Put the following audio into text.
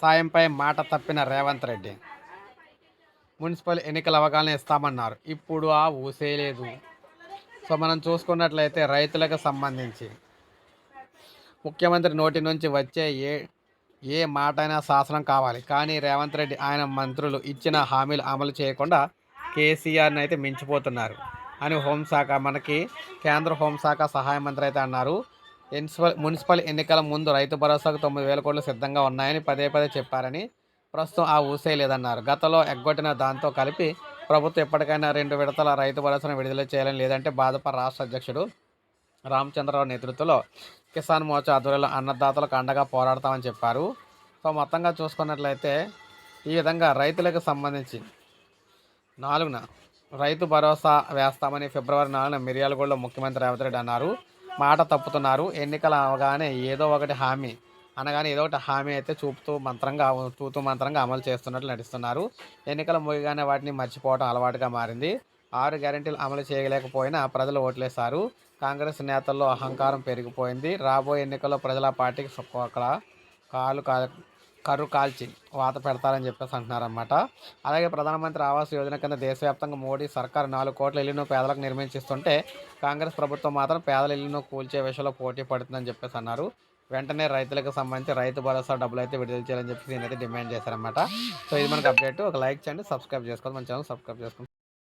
సాయంపై మాట తప్పిన రేవంత్ రెడ్డి మున్సిపల్ ఎన్నికల అవగాహన ఇస్తామన్నారు. ఇప్పుడు ఆ ఊసే లేదు. సో మనం చూసుకున్నట్లయితే రైతులకు సంబంధించి ముఖ్యమంత్రి నోటి నుంచి వచ్చే ఏ ఏ మాటైనా శాసనం కావాలి. కానీ రేవంత్ రెడ్డి ఆయన మంత్రులు ఇచ్చిన హామీలు అమలు చేయకుండా కేసీఆర్ని అయితే మించిపోతున్నారు అని హోంశాఖ మనకి కేంద్ర హోంశాఖ సహాయ మంత్రి అయితే అన్నారు. మున్సిపల్ ఎన్నికల ముందు రైతు భరోసాకు 9,000 కోట్లు సిద్ధంగా ఉన్నాయని పదే పదే చెప్పారని, ప్రస్తుతం ఆ ఊసే లేదన్నారు. గతంలో ఎగ్గొట్టిన దాంతో కలిపి ప్రభుత్వం ఎప్పటికైనా 2 విడతల రైతు భరోసాను విడుదల చేయాలని, లేదంటే భాజపా రాష్ట్ర అధ్యక్షుడు రామచంద్రరావు నేతృత్వంలో కిసాన్ మోర్చా ఆధ్వర్యంలో అన్నదాతలకు అండగా పోరాడతామని చెప్పారు. సో మొత్తంగా చూసుకున్నట్లయితే ఈ విధంగా రైతులకు సంబంధించి 4న రైతు భరోసా వేస్తామని ఫిబ్రవరి 4న మిర్యాలగూడలో ముఖ్యమంత్రి రేవంత్ రెడ్డి అన్నారు. మాట తప్పుతున్నారు. ఎన్నికలు అవగానే ఏదో ఒకటి హామీ అయితే తూతూ మంత్రంగా అమలు చేస్తున్నట్లు నటిస్తున్నారు. ఎన్నికలు ముగియగానే వాటిని మర్చిపోవడం అలవాటుగా మారింది. 6 గ్యారెంటీలు అమలు చేయలేకపోయినా ప్రజలు ఓట్లేశారు. కాంగ్రెస్ నేతల్లో అహంకారం పెరిగిపోయింది. రాబోయే ఎన్నికల్లో ప్రజల పార్టీకి కాలు కర్రు కాల్చి వాత పెడతారని చెప్పేసి అంటున్నారన్నమాట. అలాగే ప్రధానమంత్రి ఆవాస్ యోజన కింద దేశవ్యాప్తంగా మోడీ సర్కార్ 4 కోట్ల ఇళ్లను పేదలకు నిర్మించిస్తుంటే, కాంగ్రెస్ ప్రభుత్వం మాత్రం పేదల ఇళ్లను కూల్చే విషయంలో పోటీ పడుతుందని చెప్పేసి అన్నారు. వెంటనే రైతులకు సంబంధించి రైతు భరోసా డబ్బులు అయితే విడుదల చేయాలని చెప్పి నేనైతే డిమాండ్ చేశారన్నమాట. సో ఇది మనకు అప్డేట్. ఒక లైక్ చేయండి, సబ్స్క్రైబ్ చేసుకోండి, మన ఛానల్ సబ్స్క్రైబ్ చేసుకోండి.